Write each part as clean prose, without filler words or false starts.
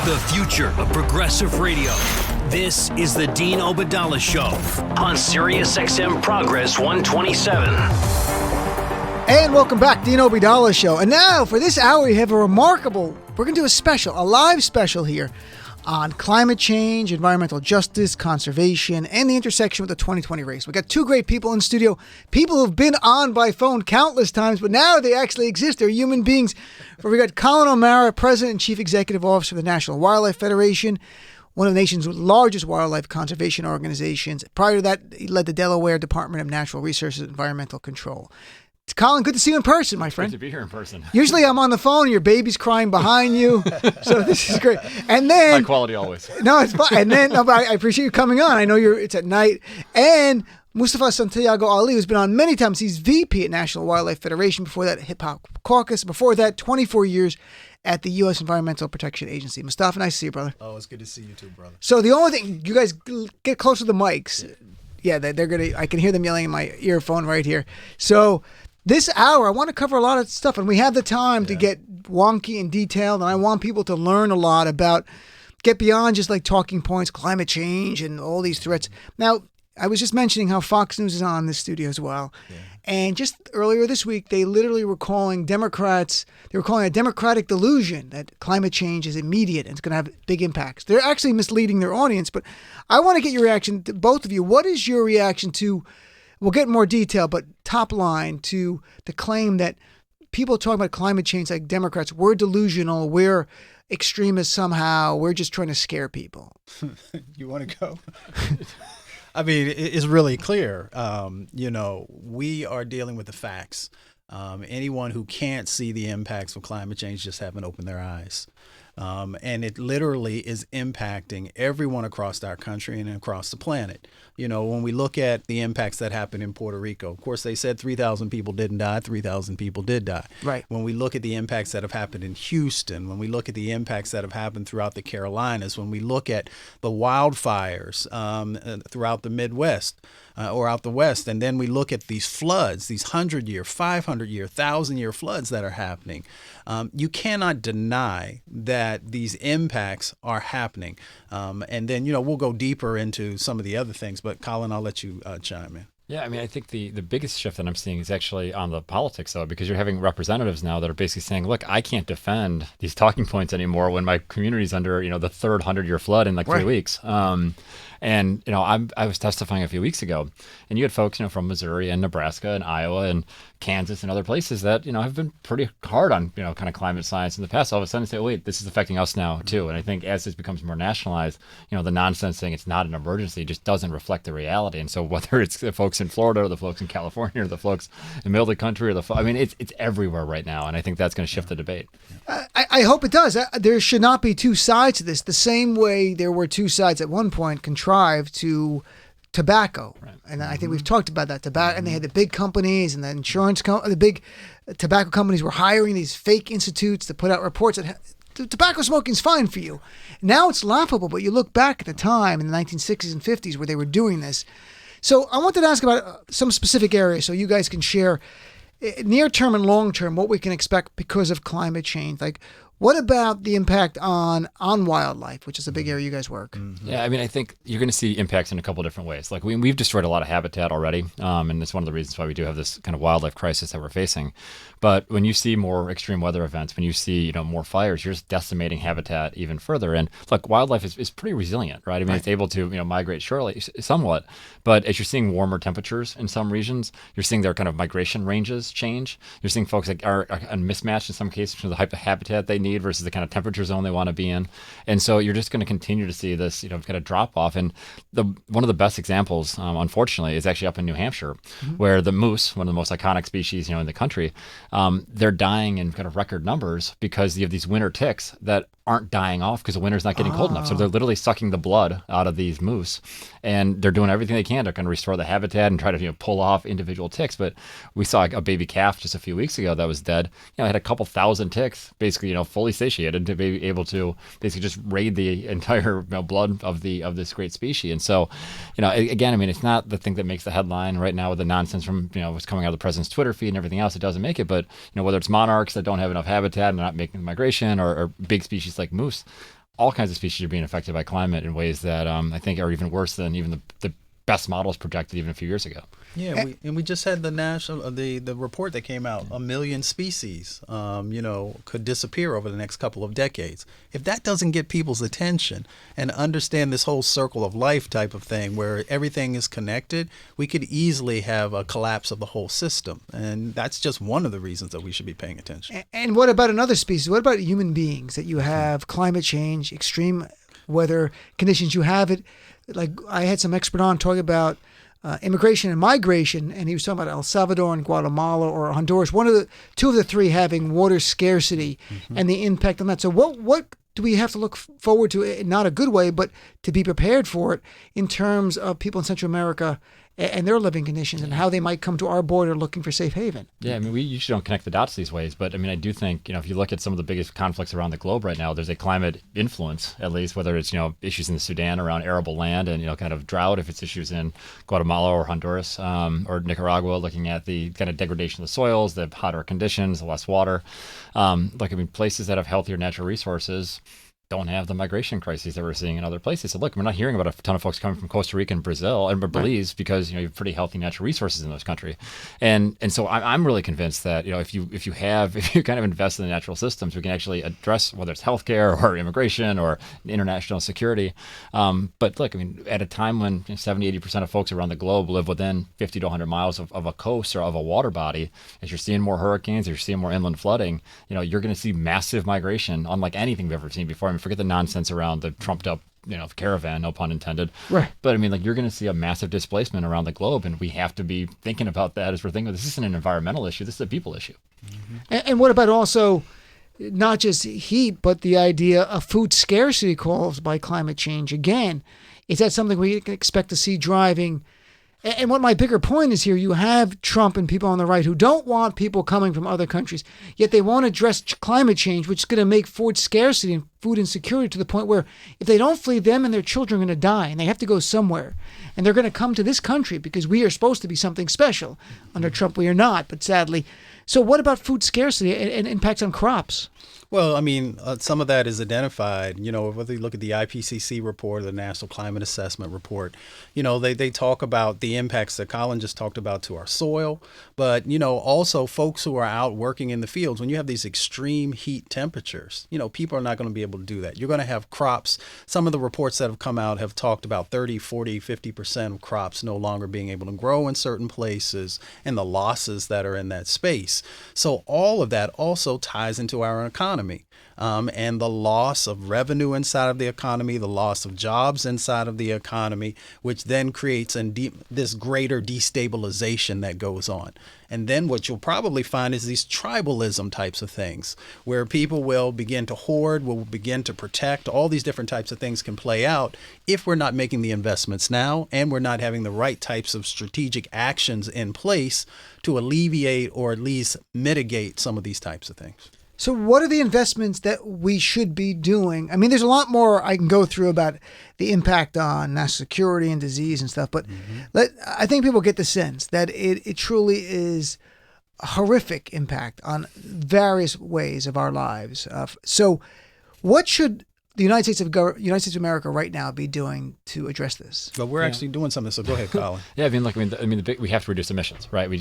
The future of progressive radio. This is the Dean Obadala Show on SiriusXM Progress 127. And welcome back, Dean Obadala Show. And now, for this hour, we have we're going to do a live special here on climate change, environmental justice, conservation, and the intersection with the 2020 race. We've got two great people in studio, people who've been on by phone countless times, but now they actually exist. They're human beings. We got Collin O'Mara, President and Chief Executive Officer of the National Wildlife Federation, one of the nation's largest wildlife conservation organizations. Prior to that, he led the Delaware Department of Natural Resources and Environmental Control. Collin, good to see you in person, my friend. Good to be here in person. Usually I'm on the phone and your baby's crying behind you. So this is great. And then... High quality always. No, it's fine. And then but I appreciate you coming on. I know it's at night. And Mustafa Santiago Ali, who's been on many times. He's VP at National Wildlife Federation. Before that, Hip Hop Caucus. Before that, 24 years at the U.S. Environmental Protection Agency. Mustafa, nice to see you, brother. Oh, it's good to see you too, brother. So the only thing, you guys get close to the mics. Yeah, they're going to, I can hear them yelling in my earphone right here. So... this hour, I want to cover a lot of stuff, and we have the time to get wonky and detailed, and I want people to learn a lot about, get beyond just like talking points, climate change, and all these threats. Now, I was just mentioning how Fox News is on this studio as well, and just earlier this week, they literally were calling Democrats, they were calling a democratic delusion that climate change is immediate and it's going to have big impacts. They're actually misleading their audience, but I want to get your reaction, to both of you. What is your reaction to... we'll get more detail, but top line to the claim that people talking about climate change, like Democrats, we're delusional, we're extremists somehow, we're just trying to scare people. You want to go? I mean, it's really clear. We are dealing with the facts. Anyone who can't see the impacts of climate change just haven't opened their eyes. And it literally is impacting everyone across our country and across the planet. You know, when we look at the impacts that happened in Puerto Rico, of course, they said 3,000 people didn't die. 3,000 people did die. Right. When we look at the impacts that have happened in Houston, when we look at the impacts that have happened throughout the Carolinas, when we look at the wildfires throughout the Midwest, or out the West. And then we look at these floods, these 100-year, 500-year, 1,000-year floods that are happening. You cannot deny that these impacts are happening. And then, we'll go deeper into some of the other things. But Collin, I'll let you chime in. Yeah, I mean, I think the biggest shift that I'm seeing is actually on the politics, though, because you're having representatives now that are basically saying, look, I can't defend these talking points anymore when my community's under, the third 100-year flood in like 3 weeks. And, I was testifying a few weeks ago, and you had folks, from Missouri and Nebraska and Iowa and Kansas and other places that, have been pretty hard on, kind of climate science in the past. All of a sudden say, oh, wait, this is affecting us now, too. And I think as this becomes more nationalized, the nonsense saying it's not an emergency just doesn't reflect the reality. And so whether it's the folks in Florida or the folks in California or the folks in the middle of the country or it's everywhere right now. And I think that's going to shift the debate. I hope it does. There should not be two sides to this. The same way there were two sides at one point contrived to tobacco. Right. And I think we've talked about that. Tobacco, and they had the big companies and the insurance the big tobacco companies were hiring these fake institutes to put out reports that tobacco smoking is fine for you. Now it's laughable, but you look back at the time in the 1960s and 50s where they were doing this. So I wanted to ask about some specific areas so you guys can share near term and long term what we can expect because of climate change. Like, what about the impact on wildlife, which is a big area you guys work? Mm-hmm. Yeah, I mean, I think you're going to see impacts in a couple different ways. Like we've destroyed a lot of habitat already, and it's one of the reasons why we do have this kind of wildlife crisis that we're facing. But when you see more extreme weather events, when you see more fires, you're just decimating habitat even further. And look, wildlife is pretty resilient, right? I mean, It's able to migrate surely somewhat, but as you're seeing warmer temperatures in some regions, you're seeing their kind of migration ranges change. You're seeing folks that are mismatched in some cases for the type of habitat they need versus the kind of temperature zone they want to be in. And so you're just going to continue to see this, kind of drop off. And one of the best examples, unfortunately, is actually up in New Hampshire, where the moose, one of the most iconic species, in the country, they're dying in kind of record numbers because you have these winter ticks that aren't dying off because the winter's not getting cold enough. So they're literally sucking the blood out of these moose, and they're doing everything they can to kind of restore the habitat and try to pull off individual ticks. But we saw a baby calf just a few weeks ago that was dead. It had a couple thousand ticks, basically fully satiated to be able to basically just raid the entire blood of this great species. And so, again, I mean, it's not the thing that makes the headline right now with the nonsense from what's coming out of the president's Twitter feed and everything else. It doesn't make it. But whether it's monarchs that don't have enough habitat and not making migration, or big species like moose, all kinds of species are being affected by climate in ways that I think are even worse than even the best models projected even a few years ago. Yeah, we just had the report that came out. 1 million species, could disappear over the next couple of decades. If that doesn't get people's attention and understand this whole circle of life type of thing, where everything is connected, we could easily have a collapse of the whole system. And that's just one of the reasons that we should be paying attention. And what about another species? What about human beings? That you have climate change, extreme weather conditions. You have it. Like I had some expert on talking about immigration and migration, and he was talking about El Salvador and Guatemala or Honduras. Two of the three having water scarcity and the impact on that. So what do we have to look forward to? Not a good way, but to be prepared for it in terms of people in Central America and their living conditions and how they might come to our border looking for safe haven. Yeah, I mean, we usually don't connect the dots these ways, but I mean, I do think, if you look at some of the biggest conflicts around the globe right now, there's a climate influence, at least, whether it's, issues in the Sudan around arable land and, kind of drought, if it's issues in Guatemala or Honduras or Nicaragua, looking at the kind of degradation of the soils, the hotter conditions, the less water. Places that have healthier natural resources don't have the migration crises that we're seeing in other places. So look, we're not hearing about a ton of folks coming from Costa Rica and Brazil and Belize because you have pretty healthy natural resources in those countries, and so I'm really convinced that if you kind of invest in the natural systems, we can actually address whether it's healthcare or immigration or international security. But look, I mean, at a time when 70-80% of folks around the globe live within 50 to 100 miles of a coast or of a water body, as you're seeing more hurricanes, as you're seeing more inland flooding, you're going to see massive migration, unlike anything we've ever seen before. I mean, forget the nonsense around the trumped up, caravan, no pun intended. Right. But I mean, you're going to see a massive displacement around the globe, and we have to be thinking about that as we're thinking, this isn't an environmental issue, this is a people issue. Mm-hmm. And what about also not just heat, but the idea of food scarcity caused by climate change? Again, is that something we can expect to see driving? And what my bigger point is here, you have Trump and people on the right who don't want people coming from other countries, yet they want to address climate change, which is going to make food scarcity and food insecurity to the point where if they don't flee, them and their children are going to die, and they have to go somewhere. And they're going to come to this country because we are supposed to be something special. Under Trump, we are not, but sadly. So what about food scarcity and impacts on crops? Well, I mean, some of that is identified, whether you look at the IPCC report, the National Climate Assessment Report, they talk about the impacts that Collin just talked about to our soil, but, also folks who are out working in the fields. When you have these extreme heat temperatures, people are not going to be able to do that. You're going to have crops. Some of the reports that have come out have talked about 30, 40, 50% of crops no longer being able to grow in certain places and the losses that are in that space. So all of that also ties into our economy. And the loss of revenue inside of the economy, the loss of jobs inside of the economy, which then creates this greater destabilization that goes on. And then what you'll probably find is these tribalism types of things where people will begin to hoard, will begin to protect. All these different types of things can play out if we're not making the investments now and we're not having the right types of strategic actions in place to alleviate or at least mitigate some of these types of things. So what are the investments that we should be doing? I mean, there's a lot more I can go through about the impact on national security and disease and stuff, but I think people get the sense that it truly is a horrific impact on various ways of our lives. So what should the United States of America right now be doing to address this? But we're actually doing something. So go ahead, Collin. Yeah, we have to reduce emissions, right? We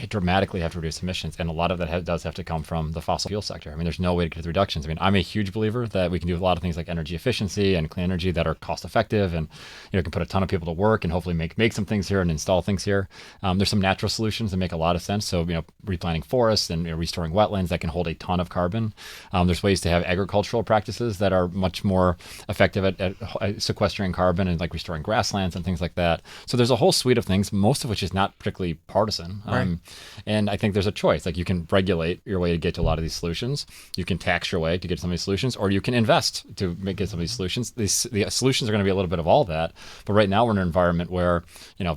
dramatically have to reduce emissions, and a lot of that does have to come from the fossil fuel sector. I mean, there's no way to get the reductions. I mean, I'm a huge believer that we can do a lot of things like energy efficiency and clean energy that are cost effective, and can put a ton of people to work and hopefully make some things here and install things here. There's some natural solutions that make a lot of sense. So replanting forests and restoring wetlands that can hold a ton of carbon. There's ways to have agricultural practices that are much more effective at sequestering carbon and like restoring grasslands and things like that. So there's a whole suite of things, most of which is not particularly partisan. Right. And I think there's a choice. Like you can regulate your way to get to a lot of these solutions. You can tax your way to get to some of these solutions, or you can invest to get some of these solutions. The solutions are going to be a little bit of all that. But right now we're in an environment where,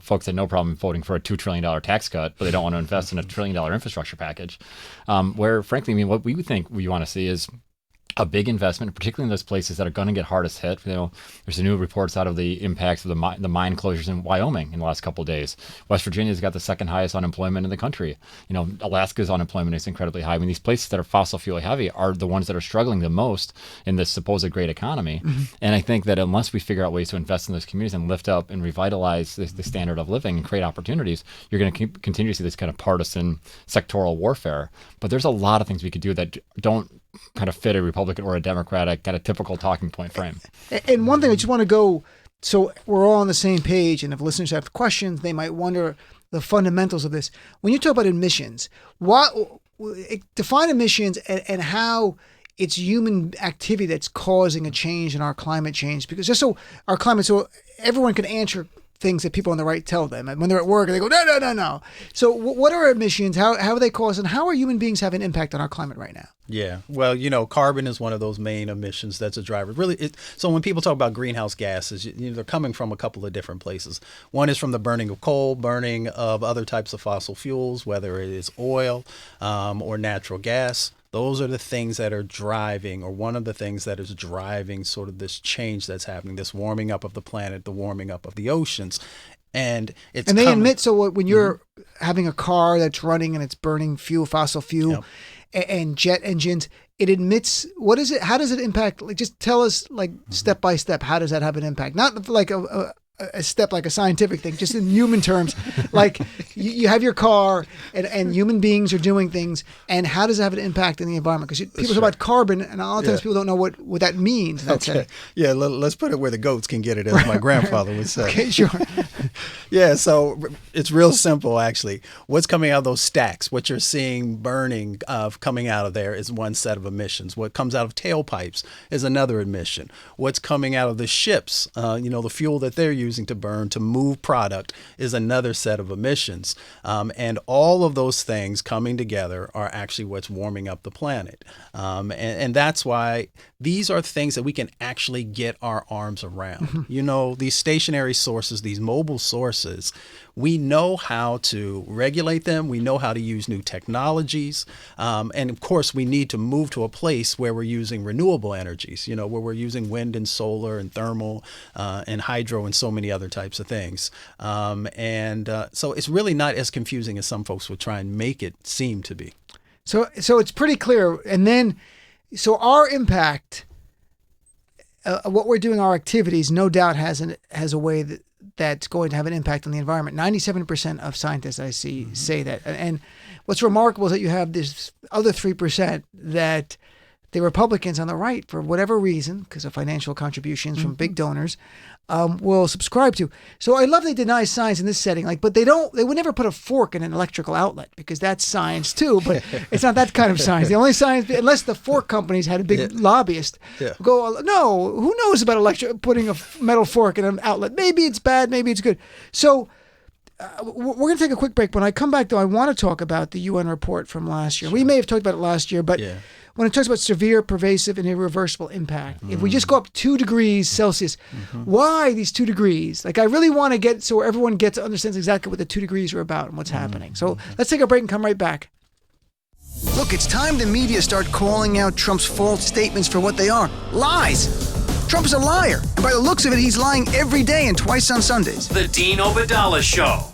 folks had no problem voting for a $2 trillion tax cut, but they don't want to invest in a $1 trillion infrastructure package. Where frankly, what we think we want to see is a big investment, particularly in those places that are going to get hardest hit. There's a new reports out of the impacts of the mine closures in Wyoming in the last couple of days. West Virginia's got the second highest unemployment in the country. Alaska's unemployment is incredibly high. I mean, these places that are fossil fuel heavy are the ones that are struggling the most in this supposed great economy. Mm-hmm. And I think that unless we figure out ways to invest in those communities and lift up and revitalize the standard of living and create opportunities, you're going to continue to see this kind of partisan sectoral warfare. But there's a lot of things we could do that don't kind of fit a Republican or a Democratic kind of typical talking point frame. And one thing I just want to go, so we're all on the same page, and if listeners have questions, they might wonder the fundamentals of this. When you talk about emissions, define emissions and how it's human activity that's causing a change in our climate change, because just so our climate, so everyone can answer things that people on the right tell them. And when they're at work, they go, no. So what are emissions? How are they caused? And how are human beings having an impact on our climate right now? Yeah. Well, carbon is one of those main emissions that's a driver. Really, so when people talk about greenhouse gases, they're coming from a couple of different places. One is from the burning of coal, burning of other types of fossil fuels, whether it is oil or natural gas. Those are the things that are driving, or one of the things that is driving sort of this change that's happening, this warming up of the planet, the warming up of the oceans. And they admit, so when you're having a car that's running and it's burning fossil fuel, yep, and jet engines, it emits, what is it? How does it impact? Like, just tell us, like, step by step, how does that have an impact? Not like a step like a scientific thing, just in human terms. Like you have your car and human beings are doing things, and how does it have an impact in the environment? Because people talk about carbon, and a lot of times people don't know what that means. Okay. Yeah, let's put it where the goats can get it, as my grandfather would say. Okay, sure. Yeah, so it's real simple, actually. What's coming out of those stacks, what you're seeing burning coming out of there is one set of emissions. What comes out of tailpipes is another emission. What's coming out of the ships, the fuel that they're using to burn to move product is another set of emissions. And all of those things coming together are actually what's warming up the planet. And that's why these are things that we can actually get our arms around. Mm-hmm. These stationary sources, these mobile sources, we know how to regulate them. We know how to use new technologies. And of course, we need to move to a place where we're using renewable energies, where we're using wind and solar and thermal and hydro and so many other types of things. So it's really not as confusing as some folks would try and make it seem to be. So it's pretty clear. And then, so our impact, what we're doing, our activities, no doubt has a way that's going to have an impact on the environment. 97% of scientists I see mm-hmm. say that. And what's remarkable is that you have this other 3% that the Republicans on the right, for whatever reason, because of financial contributions mm-hmm. from big donors, will subscribe to. So I love they deny science in this setting, but they would never put a fork in an electrical outlet, because that's science too, but it's not that kind of science. The only science, unless the fork companies had a big lobbyist, go, no, who knows about putting a metal fork in an outlet? Maybe it's bad, maybe it's good. So we're going to take a quick break. When I come back, though, I want to talk about the UN report from last year. Sure. We may have talked about it last year, but when it talks about severe, pervasive, and irreversible impact, if we just go up 2 degrees Celsius, why these 2 degrees? I really want to get so everyone understands exactly what the 2 degrees are about and what's happening. So let's take a break and come right back. Look, it's time the media start calling out Trump's false statements for what they are. Lies. Trump is a liar. And by the looks of it, he's lying every day and twice on Sundays. The Dean Obadala Show.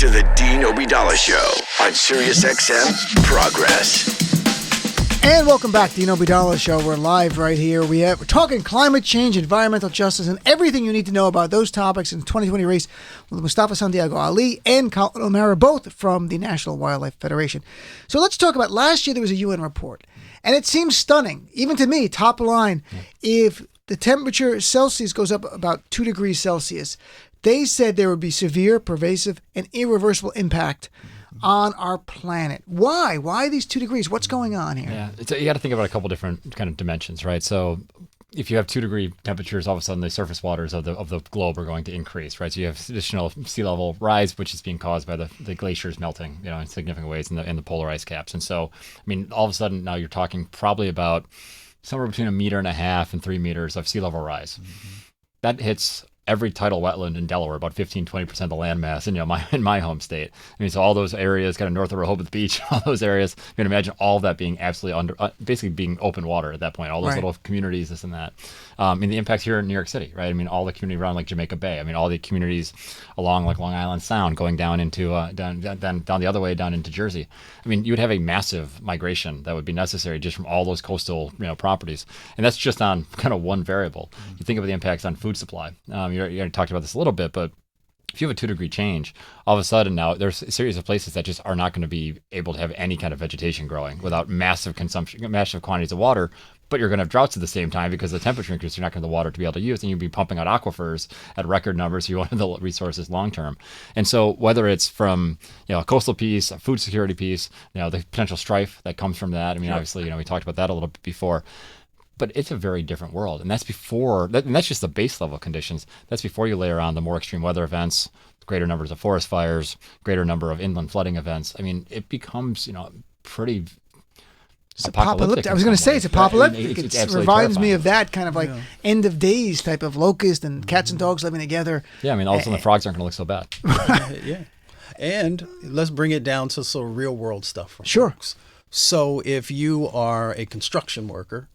to the Dean Obidala Show on SiriusXM Progress. And welcome back to the Obidala Show. We're live right here. We're talking climate change, environmental justice, and everything you need to know about those topics in the 2020 race with Mustafa Santiago Ali and Collin O'Mara, both from the National Wildlife Federation. So let's talk about last year there was a UN report, and it seems stunning, even to me, top line, if the temperature Celsius goes up about 2 degrees Celsius, they said there would be severe, pervasive, and irreversible impact on our planet. Why? Why these 2 degrees? What's going on here? Yeah, you got to think about a couple different kind of dimensions, right? So if you have 2 degree temperatures, all of a sudden the surface waters of the globe are going to increase, right? So you have additional sea level rise, which is being caused by the glaciers melting, in significant ways in the polar ice caps. And so, I mean, all of a sudden now you're talking probably about somewhere between 1.5 meters and 3 meters of sea level rise. That hits every tidal wetland in Delaware, about 15-20% of the landmass in my home state. I mean, so all those areas kind of north of Rehoboth Beach, all those areas, you can imagine all of that being absolutely basically being open water at that point, all those little communities, this and that. And the impacts here in New York City, right? I mean, all the community around like Jamaica Bay, I mean, all the communities along like Long Island Sound going down into, down the other way down into Jersey. I mean, you would have a massive migration that would be necessary just from all those coastal, properties. And that's just on kind of one variable. You think of the impacts on food supply. You already talked about this a little bit, but if you have a 2 degree change, all of a sudden now there's a series of places that just are not going to be able to have any kind of vegetation growing without massive quantities of water. But you're going to have droughts at the same time because the temperature increase, you're not going to have the water to be able to use, and you'll be pumping out aquifers at record numbers. So you want the resources long term. And so whether it's from a coastal piece, a food security piece, the potential strife that comes from that. I mean, obviously, we talked about that a little bit before. But it's a very different world. And that's and that's just the base level conditions. That's before you layer on the more extreme weather events, greater numbers of forest fires, greater number of inland flooding events. I mean, it becomes, pretty apocalyptic. I was going to say it's apocalyptic. It's it reminds me of that kind of like end of days type of locust and cats and dogs living together. Yeah, I mean, all of a sudden the frogs aren't going to look so bad. Yeah. And let's bring it down to some real world stuff for folks. So if you are a construction worker,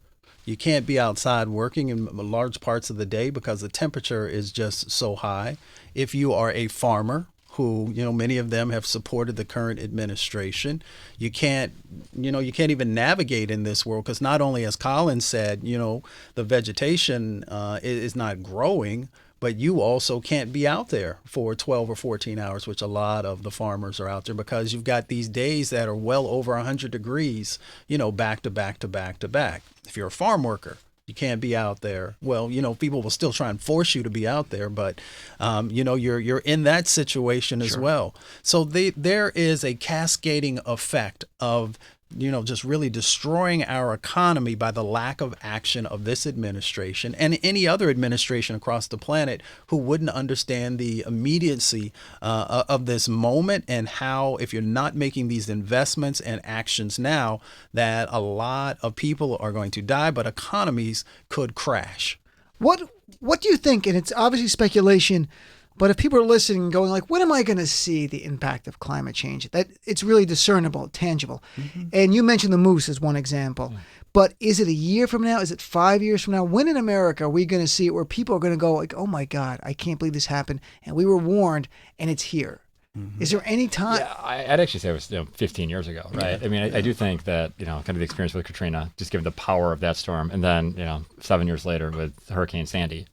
you can't be outside working in large parts of the day because the temperature is just so high. If you are a farmer, who, many of them have supported the current administration, you can't even navigate in this world because not only, as Collin said, the vegetation is not growing, but you also can't be out there for 12 or 14 hours, which a lot of the farmers are out there because you've got these days that are well over 100 degrees, back to back to back to back. If you're a farm worker, you can't be out there. Well, people will still try and force you to be out there, but, you're in that situation as well. So there is a cascading effect of just really destroying our economy by the lack of action of this administration and any other administration across the planet who wouldn't understand the immediacy of this moment and how, if you're not making these investments and actions now, that a lot of people are going to die, but economies could crash. What do you think? And it's obviously speculation, but if people are listening and going like, when am I going to see the impact of climate change? That it's really discernible, tangible. Mm-hmm. And you mentioned the moose as one example. But is it a year from now? Is it 5 years from now? When in America are we going to see it where people are going to go like, oh my God, I can't believe this happened. And we were warned and it's here. Mm-hmm. Is there any time? Yeah, I'd actually say it was 15 years ago, right? Yeah. I mean, I do think that, kind of the experience with Katrina, just given the power of that storm, and then, 7 years later with Hurricane Sandy,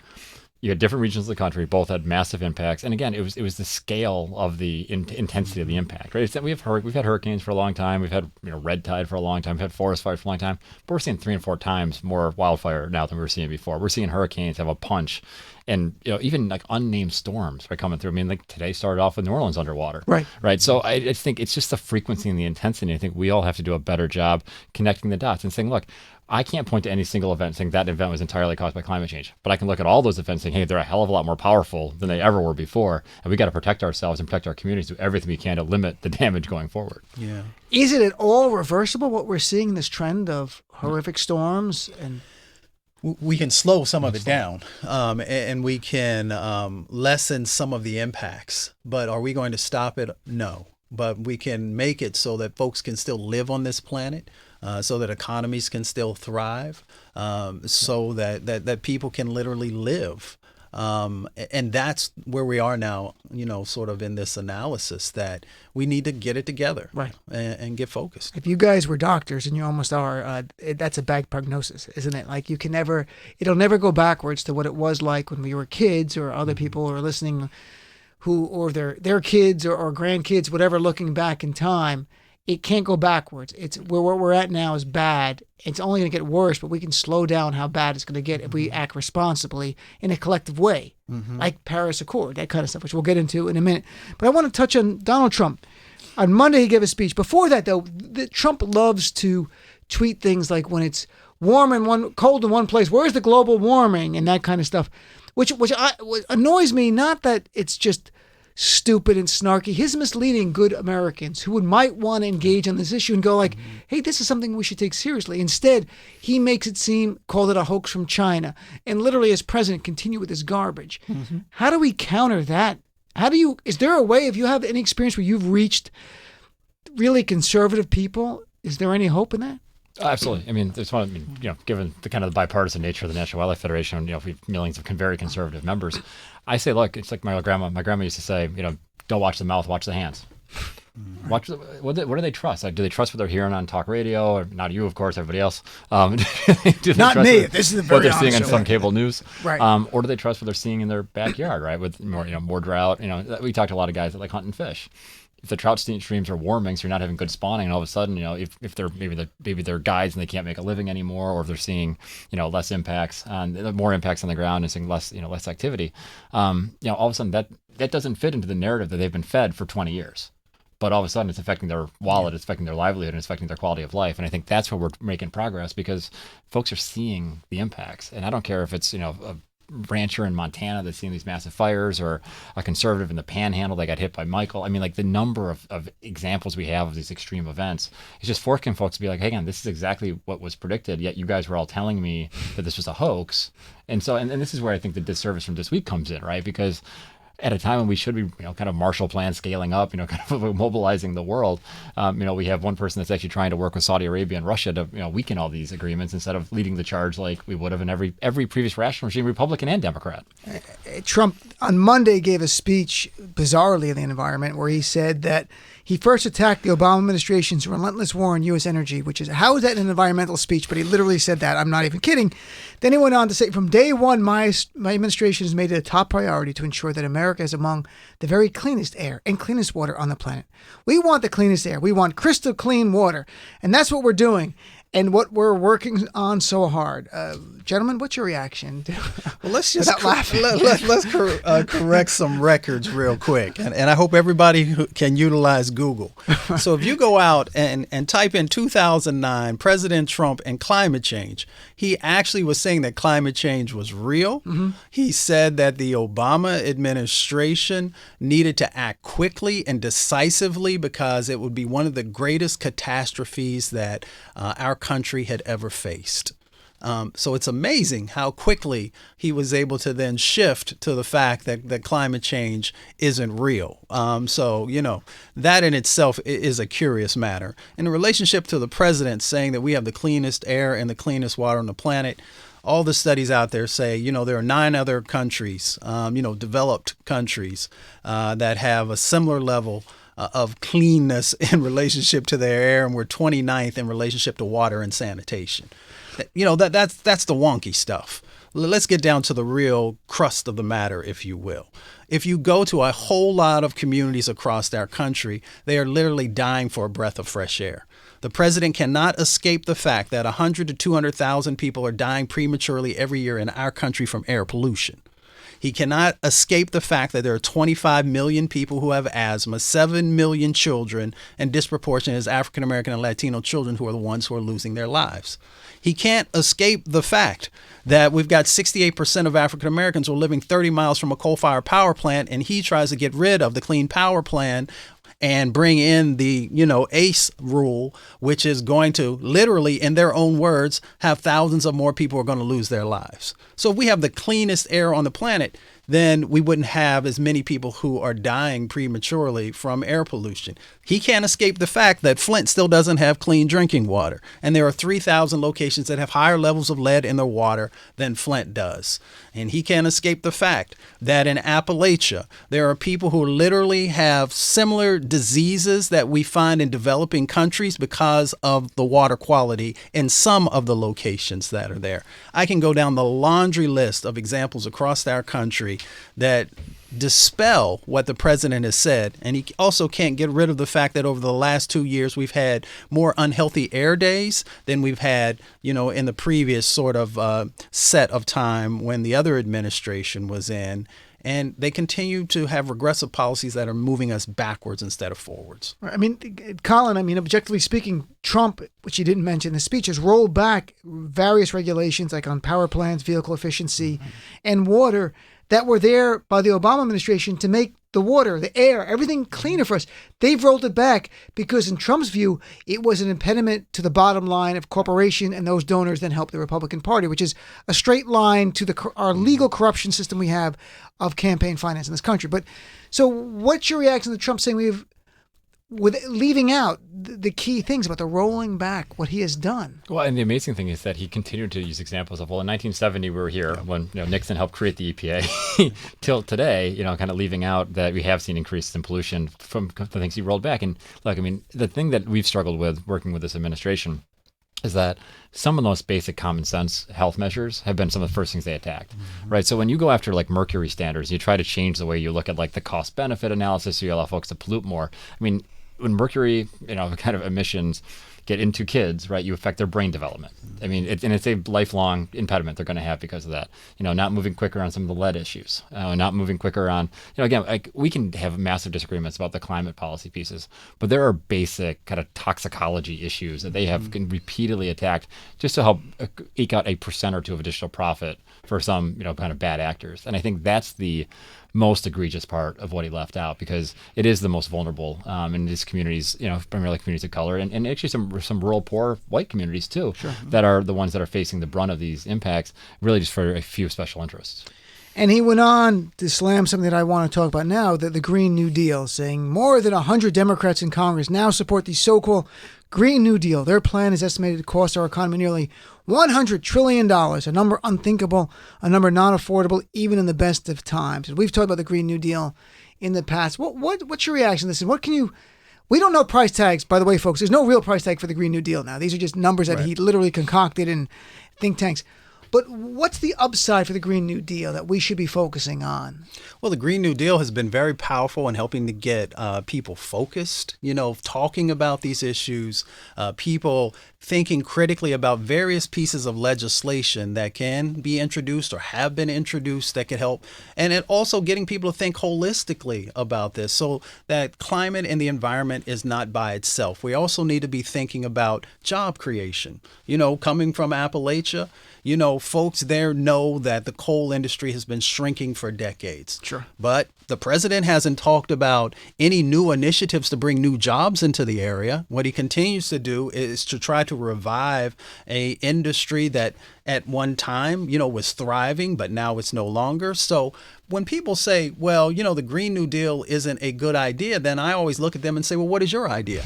you had different regions of the country, both had massive impacts. And again, it was the scale of the intensity of the impact, right? We've had hurricanes for a long time. We've had red tide for a long time. We've had forest fires for a long time. But we're seeing 3 and 4 times more wildfire now than we were seeing before. We're seeing hurricanes have a punch. And even like unnamed storms are coming through. I mean, like today started off with New Orleans underwater. Right. So I think it's just the frequency and the intensity. I think we all have to do a better job connecting the dots and saying, look, I can't point to any single event saying that event was entirely caused by climate change, but I can look at all those events saying, hey, they're a hell of a lot more powerful than they ever were before. And we got to protect ourselves and protect our communities, do everything we can to limit the damage going forward. Yeah. Is it at all reversible what we're seeing, this trend of horrific storms? And we can slow some of it down, and we can lessen some of the impacts. But are we going to stop it? No. But we can make it so that folks can still live on this planet, so that economies can still thrive, so that people can literally live And that's where we are now, sort of in this analysis that we need to get it together, Right. and get focused. If you guys were doctors, and you almost are, that's a bad prognosis, isn't it? Like it'll never go backwards to what it was like when we were kids, or other people who are listening, or their kids or grandkids, whatever, looking back in time. It can't go backwards. It's where we're at now is bad. It's only going to get worse, but we can slow down how bad it's going to get if we act responsibly in a collective way, like Paris Accord, that kind of stuff, which we'll get into in a minute. But I want to touch on Donald Trump. On Monday, he gave a speech. Before that, though, Trump loves to tweet things like when it's cold in one place, where's the global warming, and that kind of stuff, which annoys me. Not that it's just stupid and snarky. He's misleading good Americans who might want to engage on this issue and go like, hey, this is something we should take seriously. Instead, he makes it seem, called it a hoax from China, and literally as president continue with this garbage. How do we counter that? Is there a way, if you have any experience where you've reached really conservative people, is there any hope in that? Absolutely. I mean, given the kind of the bipartisan nature of the National Wildlife Federation, we have millions of very conservative members. I say, look, it's like my grandma. My grandma used to say, don't watch the mouth, watch the hands. What do they trust? Like, do they trust what they're hearing on talk radio? Or not you, of course, everybody else. Do they Not trust me. This is the very what they're seeing on honest some way. cable news, Right. Or do they trust what they're seeing in their backyard, right? With more drought. We talked to a lot of guys that like hunting fish. If the trout streams are warming, so you're not having good spawning, and all of a sudden, if they're maybe they're guides and they can't make a living anymore, or if they're seeing less impacts more impacts on the ground and seeing less activity, all of a sudden that doesn't fit into the narrative that they've been fed for 20 years. But all of a sudden, it's affecting their wallet, it's affecting their livelihood, and it's affecting their quality of life. And I think that's where we're making progress, because folks are seeing the impacts. And I don't care if it's a rancher in Montana that's seeing these massive fires, or a conservative in the Panhandle that got hit by Michael. I mean, like, the number of examples we have of these extreme events is just forcing folks to be like, hey, again, this is exactly what was predicted, yet you guys were all telling me that this was a hoax. And so, and this is where I think the disservice from this week comes in, right? Because at a time when we should be, kind of Marshall Plan scaling up, kind of mobilizing the world, we have one person that's actually trying to work with Saudi Arabia and Russia to, weaken all these agreements instead of leading the charge like we would have in every previous rational regime, Republican and Democrat. Trump on Monday gave a speech, bizarrely, in the environment, where he said that he first attacked the Obama administration's relentless war on U.S. energy, which is, how is that an environmental speech? But he literally said that. I'm not even kidding. Then he went on to say, from day one, my administration has made it a top priority to ensure that America is among the very cleanest air and cleanest water on the planet. We want the cleanest air. We want crystal clean water. And that's what we're doing, and what we're working on so hard. Gentlemen, what's your reaction? Well, let's just Without laughing. let's correct some records real quick, and I hope everybody can utilize Google. So if you go out and type in 2009 President Trump and climate change, he actually was saying that climate change was real. He said that the Obama administration needed to act quickly and decisively because it would be one of the greatest catastrophes that our country had ever faced. So it's amazing how quickly he was able to then shift to the fact that climate change isn't real. So, that in itself is a curious matter. In relationship to the president saying that we have the cleanest air and the cleanest water on the planet, all the studies out there say, there are 9 other countries, developed countries that have a similar level of cleanness in relationship to their air, and we're 29th in relationship to water and sanitation. That's the wonky stuff. Let's get down to the real crust of the matter, if you will. If you go to a whole lot of communities across our country, they are literally dying for a breath of fresh air. The president cannot escape the fact that 100 to 200,000 people are dying prematurely every year in our country from air pollution. He cannot escape the fact that there are 25 million people who have asthma, 7 million children, and disproportionate is African American and Latino children who are the ones who are losing their lives. He can't escape the fact that we've got 68% of African Americans who are living 30 miles from a coal-fired power plant, and he tries to get rid of the Clean Power Plan and bring in the, ACE rule, which is going to literally, in their own words, have thousands of more people who are going to lose their lives. So if we have the cleanest air on the planet, then we wouldn't have as many people who are dying prematurely from air pollution. He can't escape the fact that Flint still doesn't have clean drinking water. And there are 3,000 locations that have higher levels of lead in their water than Flint does. And he can't escape the fact that in Appalachia, there are people who literally have similar diseases that we find in developing countries because of the water quality in some of the locations that are there. I can go down the laundry list of examples across our country that dispel what the president has said. And he also can't get rid of the fact that over the last 2 years, we've had more unhealthy air days than we've had, in the previous sort of set of time when the other administration was in. And they continue to have regressive policies that are moving us backwards instead of forwards. I mean, Collin, objectively speaking, Trump, which he didn't mention in the speech, has rolled back various regulations like on power plants, vehicle efficiency, and water that were there by the Obama administration to make the water, the air, everything cleaner for us. They've rolled it back because in Trump's view, it was an impediment to the bottom line of corporation and those donors then help the Republican Party, which is a straight line to our legal corruption system we have of campaign finance in this country. But so what's your reaction to Trump saying with leaving out the key things about the rolling back, what he has done? Well, and the amazing thing is that he continued to use examples of, in 1970 we were here when Nixon helped create the EPA, till today, kind of leaving out that we have seen increases in pollution from the things he rolled back. And look, the thing that we've struggled with working with this administration is that some of the most basic common sense health measures have been some of the first things they attacked, right? So when you go after like mercury standards, you try to change the way you look at like the cost benefit analysis, so you allow folks to pollute more. When mercury, kind of emissions get into kids, right, you affect their brain development. It's a lifelong impediment they're going to have because of that. Not moving quicker on some of the lead issues, not moving quicker on, again, like we can have massive disagreements about the climate policy pieces, but there are basic kind of toxicology issues that they have repeatedly attacked just to help eke out 1% or 2% of additional profit for some, kind of bad actors. And I think that's the most egregious part of what he left out, because it is the most vulnerable in these communities, primarily communities of color, and actually some rural poor white communities too, that are the ones that are facing the brunt of these impacts, really just for a few special interests. And he went on to slam something that I want to talk about now, the Green New Deal, saying more than 100 Democrats in Congress now support the so-called Green New Deal. Their plan is estimated to cost our economy nearly $100 trillion, a number unthinkable, a number not affordable, even in the best of times. And we've talked about the Green New Deal in the past. What's your reaction to this? And we don't know price tags, by the way, folks. There's no real price tag for the Green New Deal now. These are just numbers that he literally concocted in think tanks. But what's the upside for the Green New Deal that we should be focusing on? Well, the Green New Deal has been very powerful in helping to get people focused, talking about these issues, people thinking critically about various pieces of legislation that can be introduced or have been introduced that could help. And it also getting people to think holistically about this so that climate and the environment is not by itself. We also need to be thinking about job creation, coming from Appalachia. Folks there know that the coal industry has been shrinking for decades. Sure. But the president hasn't talked about any new initiatives to bring new jobs into the area. What he continues to do is to try to revive a industry that at one time, was thriving, but now it's no longer. So when people say, well, the Green New Deal isn't a good idea, then I always look at them and say, well, what is your idea?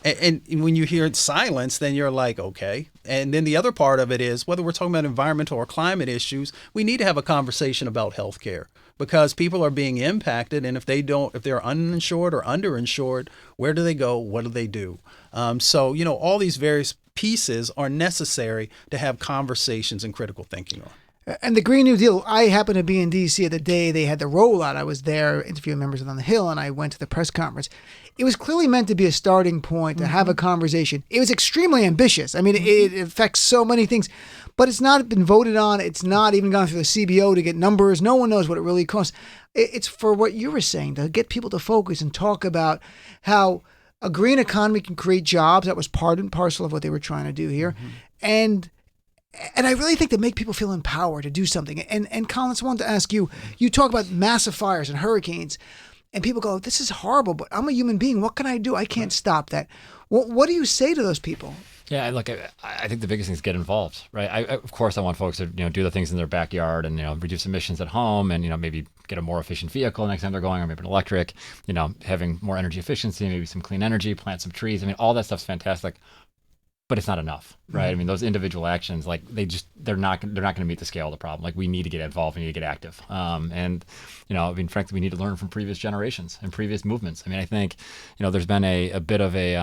And when you hear silence, then you're like, okay. And then the other part of it is, whether we're talking about environmental or climate issues, we need to have a conversation about healthcare, because people are being impacted. And if they're uninsured or underinsured, where do they go? What do they do? So all these various pieces are necessary to have conversations and critical thinking on. And the Green New Deal, I happened to be in D.C. at the day they had the rollout. I was there interviewing members on the Hill, and I went to the press conference. It was clearly meant to be a starting point, to have a conversation. It was extremely ambitious. It affects so many things, but it's not been voted on. It's not even gone through the CBO to get numbers. No one knows what it really costs. It's for what you were saying, to get people to focus and talk about how a green economy can create jobs. That was part and parcel of what they were trying to do here. And I really think to make people feel empowered to do something. And Collin, I wanted to ask you, you talk about massive fires and hurricanes, and people go, this is horrible, but I'm a human being. What can I do? I can't stop that. What do you say to those people? Yeah, look, I think the biggest thing is get involved, right? Of course, I want folks to do the things in their backyard and reduce emissions at home, and maybe get a more efficient vehicle next time they're going, or maybe an electric. Having more energy efficiency, maybe some clean energy, plant some trees. I mean, all that stuff's fantastic, but it's not enough, right? I mean, those individual actions, like they're not going to meet the scale of the problem. Like we need to get involved, we need to get active, and I mean, frankly, we need to learn from previous generations and previous movements. I mean, I think there's been a bit of a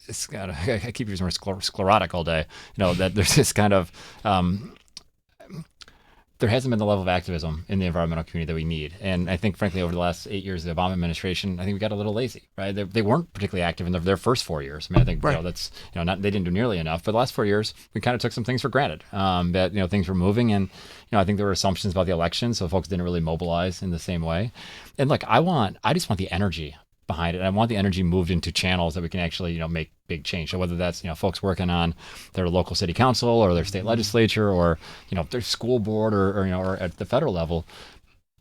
I keep using the word sclerotic all day. That there's this kind of there hasn't been the level of activism in the environmental community that we need. And I think, frankly, over the last 8 years of the Obama administration, I think we got a little lazy, right? They weren't particularly active in their first 4 years. I mean, I think that's not they didn't do nearly enough. But the last 4 years, we kind of took some things for granted. That things were moving, and I think there were assumptions about the election, so folks didn't really mobilize in the same way. And look, I just want the energy behind it. And I want the energy moved into channels that we can actually, make big change. So whether that's, folks working on their local city council or their state legislature or, their school board or at the federal level.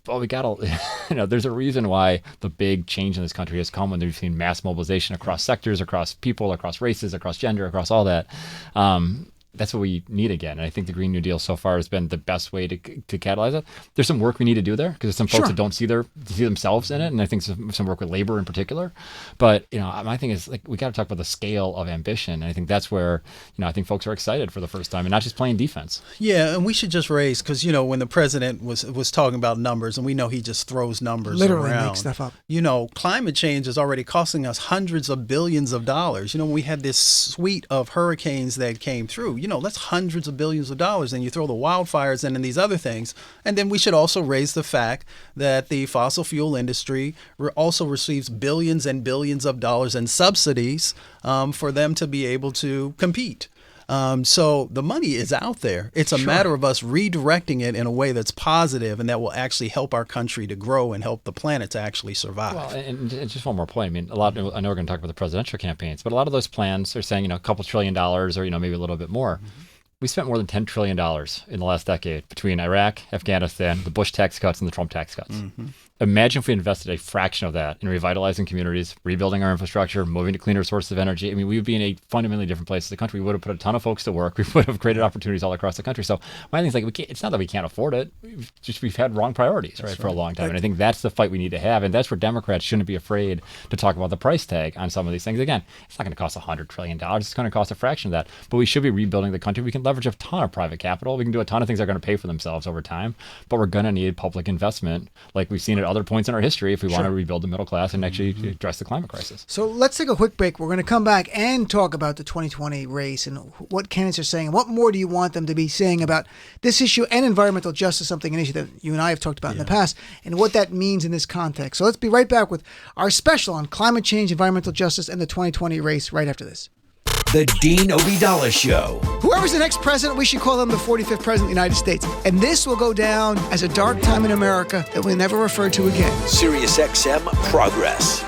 But we got to, there's a reason why the big change in this country has come when we've seen mass mobilization across sectors, across people, across races, across gender, across all that. That's what we need again. And I think the Green New Deal so far has been the best way to catalyze it. There's some work we need to do there because there's some folks that don't see themselves in it. And I think some work with labor in particular. But, my thing is, like, we got to talk about the scale of ambition. And I think that's where, I think folks are excited for the first time and not just playing defense. Yeah, and we should just raise, because, when the president was talking about numbers, and we know he just throws numbers literally around. makes stuff up. Climate change is already costing us hundreds of billions of dollars. We had this suite of hurricanes that came through. That's hundreds of billions of dollars. And you throw the wildfires in and these other things. And then we should also raise the fact that the fossil fuel industry also receives billions and billions of dollars in subsidies for them to be able to compete. So the money is out there. It's a matter of us redirecting it in a way that's positive and that will actually help our country to grow and help the planet to actually survive. Well, and just one more point. I mean, I know we're going to talk about the presidential campaigns, but a lot of those plans are saying, a couple $1 trillion or, maybe a little bit more. We spent more than $10 trillion in the last decade between Iraq, Afghanistan, the Bush tax cuts, and the Trump tax cuts. Imagine if we invested a fraction of that in revitalizing communities, rebuilding our infrastructure, moving to cleaner sources of energy. I mean, we would be in a fundamentally different place as a country. We would have put a ton of folks to work. We would have created opportunities all across the country. So my thing is, like, it's not that we can't afford it. We've had wrong priorities, right, for a long time. And I think that's the fight we need to have. And that's where Democrats shouldn't be afraid to talk about the price tag on some of these things. Again, it's not going to cost $100 trillion. It's going to cost a fraction of that. But we should be rebuilding the country. We can leverage a ton of private capital. We can do a ton of things that are going to pay for themselves over time. But we're going to need public investment, like we've seen at other points in our history, if we want to rebuild the middle class and actually address the climate crisis. So let's take a quick break. We're going to come back and talk about the 2020 race and what candidates are saying. And what more do you want them to be saying about this issue and environmental justice, an issue that you and I have talked about in the past, and what that means in this context. So let's be right back with our special on climate change, environmental justice, and the 2020 race right after this. The Dean Obeidallah Show. Whoever's the next president, we should call him the 45th president of the United States. And this will go down as a dark time in America that we'll never refer to again. SiriusXM Progress.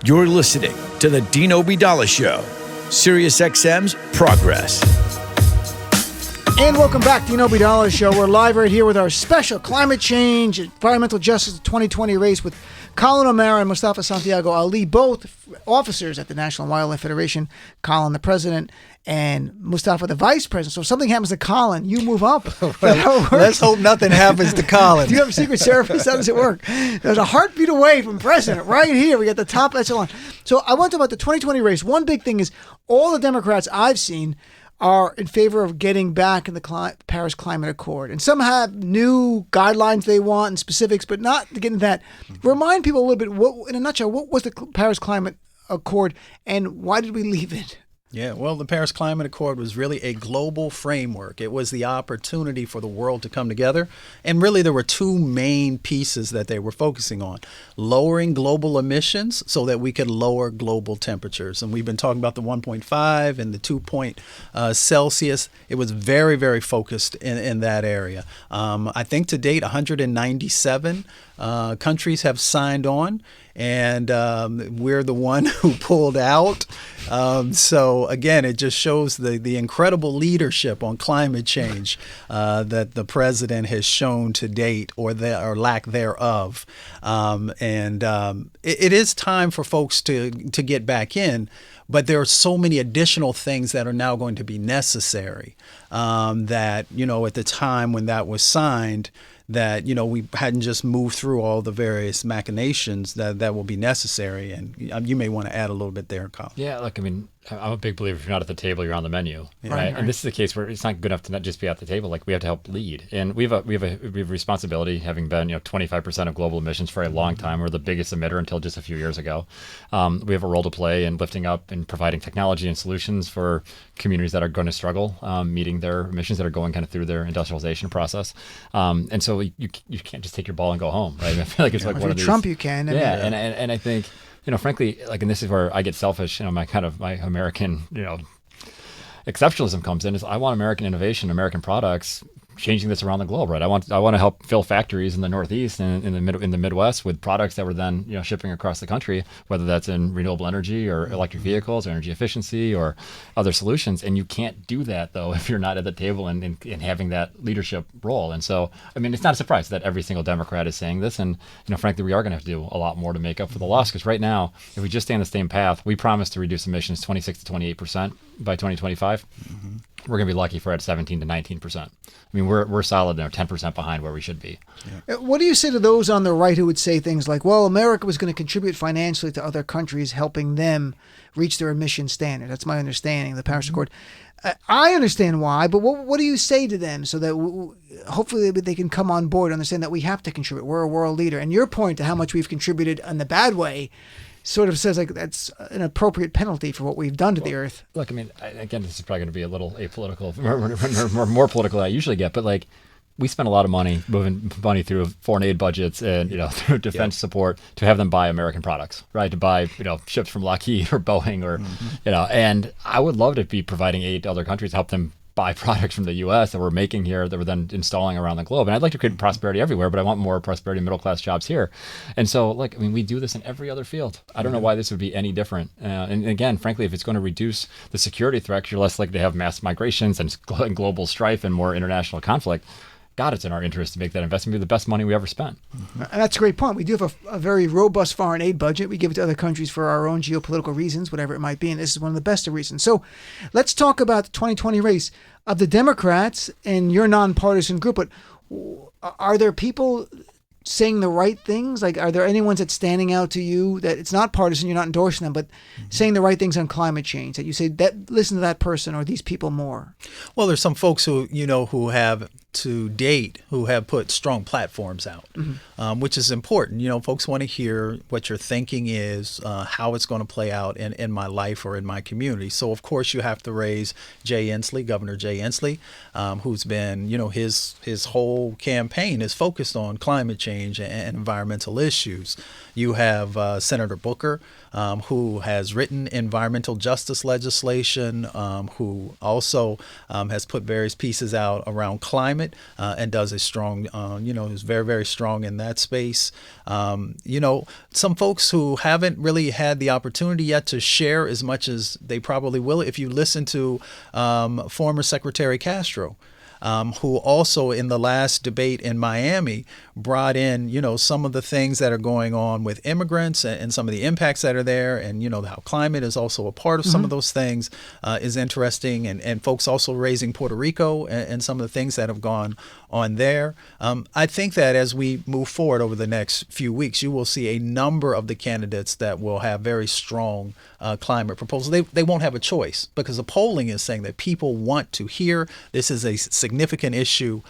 You're listening to the Dean Obeidallah Show, Sirius XM's Progress. And welcome back to the Dean Obeidallah Show. We're live right here with our special climate change, environmental justice 2020 race with Collin O'Mara and Mustafa Santiago Ali, both officers at the National Wildlife Federation. Collin, the president, and Mustafa, the vice president. So if something happens to Collin, you move up. Let's hope nothing happens to Collin. Do you have a Secret Service? How does it work? There's a heartbeat away from president right here. We got the top echelon. So I want to talk about the 2020 race. One big thing is all the Democrats I've seen are in favor of getting back in the Paris Climate Accord. And some have new guidelines they want and specifics, but not to get into that. Remind people a little bit, in a nutshell, what was the Paris Climate Accord and why did we leave it? Yeah, well, the Paris Climate Accord was really a global framework. It was the opportunity for the world to come together. And really, there were two main pieces that they were focusing on. Lowering global emissions so that we could lower global temperatures. And we've been talking about the 1.5 and the 2 Celsius. It was very, very focused in that area. I think to date, 197 countries have signed on. And we're the one who pulled out. So again, it just shows the incredible leadership on climate change that the president has shown to date, or lack thereof. It is time for folks to get back in. But there are so many additional things that are now going to be necessary that, at the time when that was signed, that, we hadn't just moved through all the various machinations that will be necessary. And you may want to add a little bit there, Collin. Yeah, look, I mean, I'm a big believer if you're not at the table, you're on the menu, Yeah. right? And this is a case where it's not good enough to not just be at the table. Like, we have to help lead. And we have a responsibility, having been, 25% of global emissions for a long time. We're the biggest emitter until just a few years ago. We have a role to play in lifting up and providing technology and solutions for communities that are going to struggle meeting their emissions that are going kind of through their industrialization process. And so you can't just take your ball and go home, right? I feel like it's like one of these. Trump, you can. And I think, frankly, like, and this is where I get selfish, my American, exceptionalism comes in, is I want American innovation, American products changing this around the globe, right? I want to help fill factories in the Northeast and in the Midwest with products that we're then shipping across the country, whether that's in renewable energy or electric vehicles or energy efficiency or other solutions. And you can't do that though if you're not at the table and having that leadership role. And so, I mean, it's not a surprise that every single Democrat is saying this. And frankly, we are going to have to do a lot more to make up for the loss, because right now, if we just stay on the same path, we promise to reduce emissions 26 to 28% by 2025. Mm-hmm. We're going to be lucky if we're at 17 to 19%. I mean, we're solid, 10% behind where we should be. Yeah. What do you say to those on the right who would say things like, well, America was going to contribute financially to other countries, helping them reach their emission standard? That's my understanding of the Paris Accord. I understand why, but what do you say to them so that hopefully they can come on board, understand that we have to contribute? We're a world leader. And your point to how much we've contributed in the bad way sort of says like that's an appropriate penalty for what we've done to the earth. Look, I mean, again, this is probably going to be a little apolitical, more political than I usually get, but like, we spend a lot of money moving money through foreign aid budgets and through defense support to have them buy American products, right? To buy ships from Lockheed or Boeing or and I would love to be providing aid to other countries to help them buy products from the U.S. that we're making here that we're then installing around the globe. And I'd like to create prosperity everywhere, but I want more prosperity, middle-class jobs here. And so, like, I mean, we do this in every other field. I don't know why this would be any different. And again, frankly, if it's going to reduce the security threats, you're less likely to have mass migrations and global strife and more international conflict. God, it's in our interest to make that investment be the best money we ever spent. And that's a great point. We do have a very robust foreign aid budget. We give it to other countries for our own geopolitical reasons, whatever it might be, and this is one of the best of reasons. So let's talk about the 2020 race of the Democrats and your nonpartisan group. But are there people saying the right things? Like, are there any ones that's standing out to you that it's not partisan, you're not endorsing them, but saying the right things on climate change, that you say that listen to that person or these people more? Well, there's some folks who who have to date who have put strong platforms out, which is important. Folks want to hear what your thinking is, how it's going to play out in my life or in my community. So, of course, you have to raise Governor Jay Inslee, who's been, his whole campaign is focused on climate change and environmental issues. You have Senator Booker, who has written environmental justice legislation, who also has put various pieces out around climate and does a strong, is very, very strong in that space. Some folks who haven't really had the opportunity yet to share as much as they probably will, if you listen to former Secretary Castro, who also in the last debate in Miami brought in, some of the things that are going on with immigrants and some of the impacts that are there. And, how climate is also a part of some of those things is interesting. And folks also raising Puerto Rico and some of the things that have gone on there. I think that as we move forward over the next few weeks, you will see a number of the candidates that will have very strong climate proposals. They won't have a choice because the polling is saying that people want to hear this is a significant issue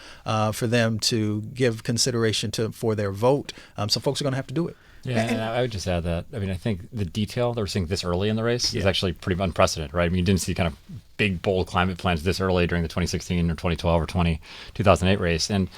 for them to give consideration to for their vote. So folks are going to have to do it. Yeah, and I would just add that, I think the detail that we're seeing this early in the race is actually pretty unprecedented, right? You didn't see kind of big, bold climate plans this early during the 2016 or 2012 or 2008 race. And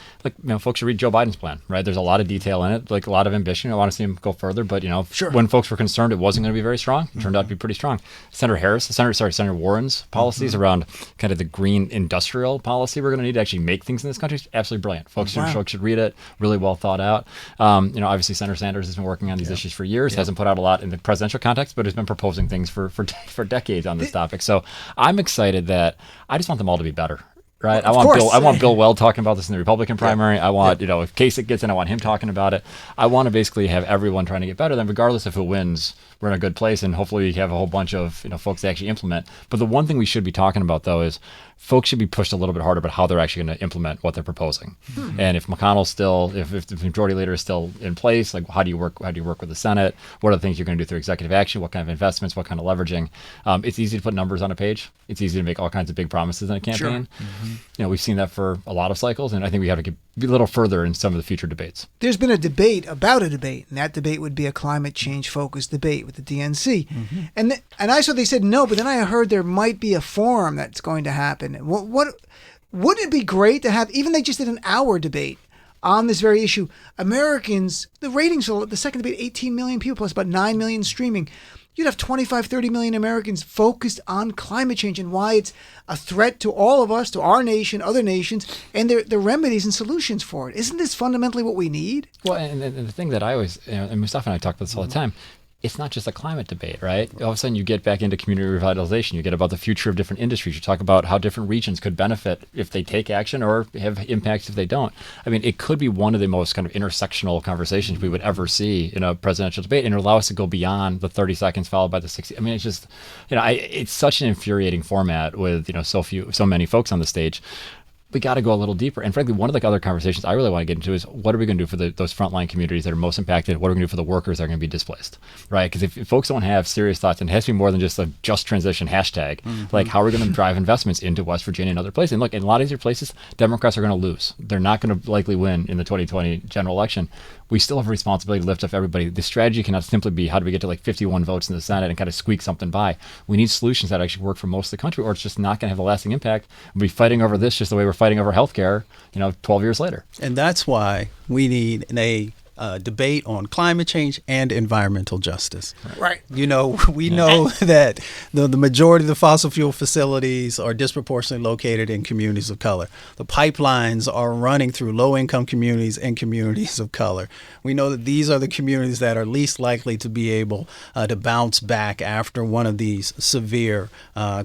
folks should read Joe Biden's plan, right? There's a lot of detail in it, a lot of ambition. I want to see him go further, but when folks were concerned it wasn't going to be very strong, it turned out to be pretty strong. Senator Warren's policies around kind of the green industrial policy we're going to need to actually make things in this country is absolutely brilliant. Folks should read it, really well thought out. Obviously Senator Sanders has been working on these issues for years, hasn't put out a lot in the presidential context, but has been proposing things for decades on this topic. So I'm excited that I just want them all to be better. Right. I want Bill Weld talking about this in the Republican primary. I want, if Kasich gets in, I want him talking about it. I want to basically have everyone trying to get better. Then regardless of who wins, we're in a good place. And hopefully we have a whole bunch of, folks that actually implement. But the one thing we should be talking about, though, is folks should be pushed a little bit harder about how they're actually going to implement what they're proposing. And if McConnell's still, if the majority leader is still in place, how do you work with the Senate? What are the things you're going to do through executive action? What kind of investments? What kind of leveraging? It's easy to put numbers on a page. It's easy to make all kinds of big promises in a campaign. Sure. We've seen that for a lot of cycles, and I think we have to get a little further in some of the future debates. There's been a debate about a debate, and that debate would be a climate change focused debate with the DNC. And I saw they said no, but then I heard there might be a forum that's going to happen. What wouldn't it be great to have, even they just did an hour debate on this very issue. Americans, the ratings for the second debate, 18 million people plus about 9 million streaming. You'd have 25, 30 million Americans focused on climate change and why it's a threat to all of us, to our nation, other nations, and the remedies and solutions for it. Isn't this fundamentally what we need? Well, and the thing that I always, and Mustafa and I talk about this all the time, it's not just a climate debate, right? All of a sudden you get back into community revitalization. You get about the future of different industries. You talk about how different regions could benefit if they take action or have impacts if they don't. It could be one of the most kind of intersectional conversations we would ever see in a presidential debate, and it allow us to go beyond the 30 seconds followed by the 60. It's just, it's such an infuriating format with, so many folks on the stage. We got to go a little deeper. And frankly, one of the other conversations I really want to get into is what are we going to do for those frontline communities that are most impacted? What are we going to do for the workers that are going to be displaced, right? Because if folks don't have serious thoughts, and it has to be more than just a just transition hashtag, how are we going to drive investments into West Virginia and other places? And look, in a lot of these places, Democrats are going to lose. They're not going to likely win in the 2020 general election. We still have a responsibility to lift up everybody. The strategy cannot simply be how do we get to 51 votes in the Senate and kind of squeak something by. We need solutions that actually work for most of the country, or it's just not going to have a lasting impact. We'll be fighting over this just the way we're fighting over healthcare, 12 yeyears later. And that's why we need a debate on climate change and environmental justice. Right. We know that the majority of the fossil fuel facilities are disproportionately located in communities of color. The pipelines are running through low-income communities and communities of color. We know that these are the communities that are least likely to be able to bounce back after one of these severe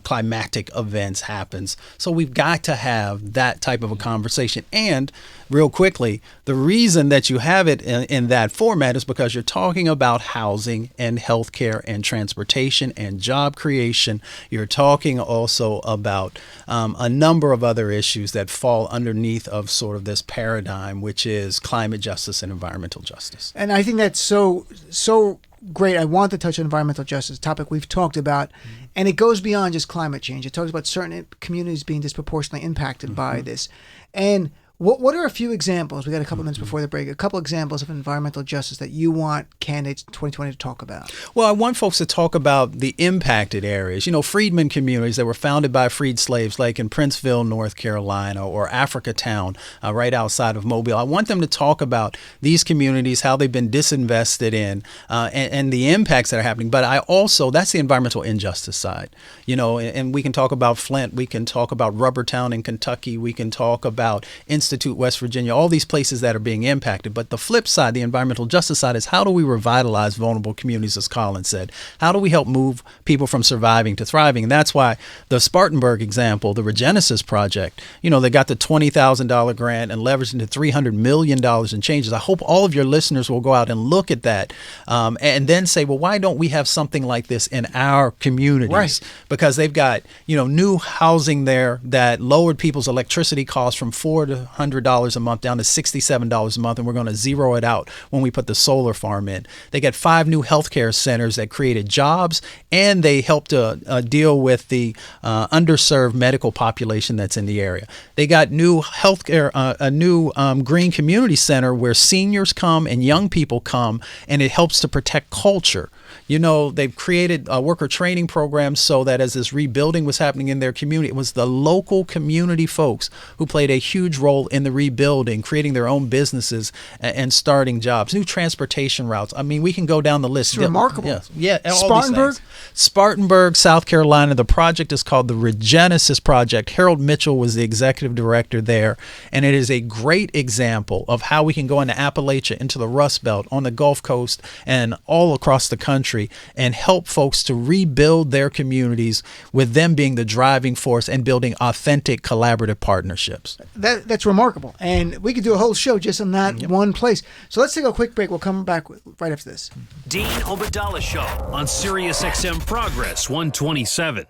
climatic events happens. So we've got to have that type of a conversation. And real quickly, the reason that you have it in that format is because you're talking about housing and healthcare and transportation and job creation. You're talking also about a number of other issues that fall underneath of sort of this paradigm, which is climate justice and environmental justice. And I think that's so great. I want to touch on environmental justice, a topic we've talked about, and it goes beyond just climate change. It talks about certain communities being disproportionately impacted by this. And What are a few examples? We got a couple minutes before the break. A couple examples of environmental justice that you want candidates in 2020 to talk about. Well, I want folks to talk about the impacted areas. Freedmen communities that were founded by freed slaves, like in Princeville, North Carolina, or Africatown, right outside of Mobile. I want them to talk about these communities, how they've been disinvested in, and the impacts that are happening. But that's the environmental injustice side. And we can talk about Flint. We can talk about Rubbertown in Kentucky. We can talk about Institute, West Virginia, all these places that are being impacted. But the flip side, the environmental justice side, is how do we revitalize vulnerable communities, as Collin said? How do we help move people from surviving to thriving? And that's why the Spartanburg example, the Regenesis Project, they got the $20,000 grant and leveraged into $300 million in changes. I hope all of your listeners will go out and look at that and then say, well, why don't we have something like this in our communities? Right. Because they've got, new housing there that lowered people's electricity costs from $400 to $100 a month down to $67 a month, and we're going to zero it out when we put the solar farm in. They got 5 new healthcare centers that created jobs, and they helped to deal with the underserved medical population that's in the area. They got new healthcare, a new green community center where seniors come and young people come, and it helps to protect culture. They've created worker training programs so that as this rebuilding was happening in their community, it was the local community folks who played a huge role in the rebuilding, creating their own businesses and starting jobs, new transportation routes. I mean, we can go down the list. It's remarkable. Yes. Yeah. Spartanburg? Spartanburg, South Carolina. The project is called the Regenesis Project. Harold Mitchell was the executive director there, and it is a great example of how we can go into Appalachia, into the Rust Belt, on the Gulf Coast, and all across the country and help folks to rebuild their communities, with them being the driving force and building authentic collaborative partnerships. That's remarkable. And we could do a whole show just on that one place. So let's take a quick break. We'll come back right after this. Dean Obadala Show on Sirius XM Progress 127.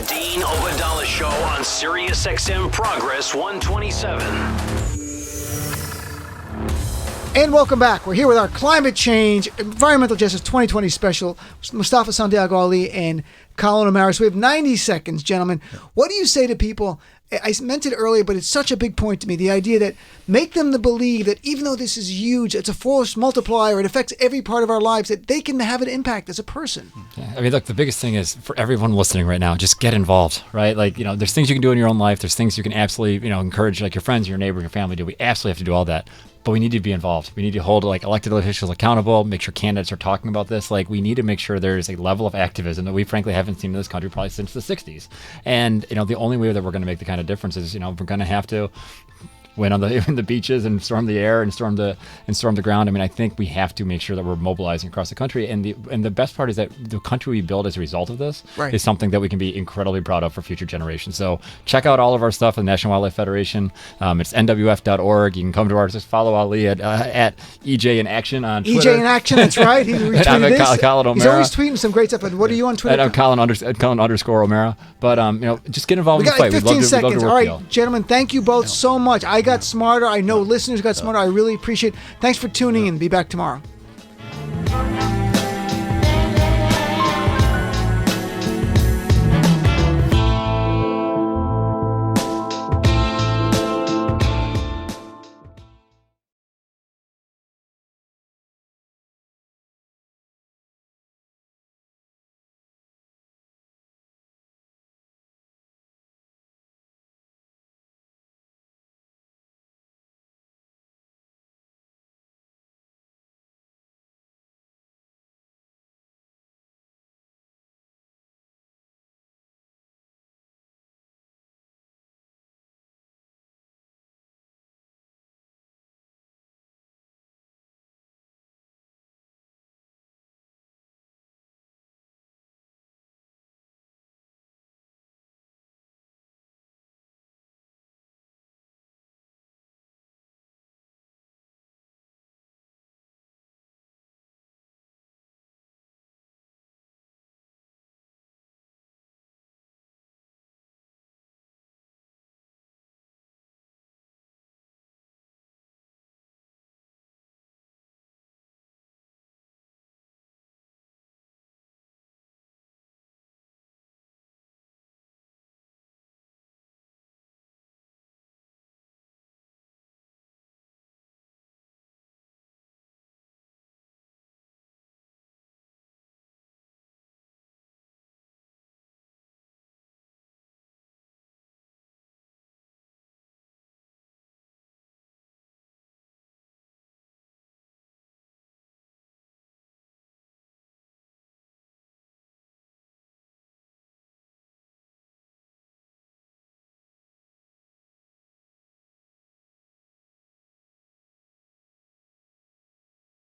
Dean Obadala Show on Sirius XM Progress 127. And welcome back. We're here with our Climate Change, Environmental Justice 2020 special, Mustafa, Santiago Ali, and Collin O'Mara. So we have 90 seconds, gentlemen. What do you say to people? I meant it earlier, but it's such a big point to me. The idea that make them to believe that even though this is huge, it's a force multiplier, it affects every part of our lives, that they can have an impact as a person. Yeah, I mean, look, the biggest thing is for everyone listening right now, just get involved, right? Like, there's things you can do in your own life. There's things you can absolutely, encourage like your friends, your neighbor, your family to do. We absolutely have to do all that. But we need to be involved. We need to hold like elected officials accountable, make sure candidates are talking about this. Like we need to make sure there's a level of activism that we frankly haven't seen in this country probably since the 60s. And, the only way that we're going to make the kind of difference is, we're going to have to win on the beaches and storm the air and storm the ground. I mean, I think we have to make sure that we're mobilizing across the country. And the best part is that the country we build as a result of this is something that we can be incredibly proud of for future generations. So check out all of our stuff at the National Wildlife Federation. It's nwf.org. You can come to our, just follow Ali at EJ in Action on Twitter. EJ in Action, that's right. He retweeted this. Collin O'Mara. He's always tweeting some great stuff. And what are you on Twitter? I'm Collin _ O'Mara. But just get involved we in the got fight. like 15 seconds. We'd love to All work right, gentlemen, thank you both so much. I got smarter. I know listeners got smarter. I really appreciate it. Thanks for tuning in. Be back tomorrow.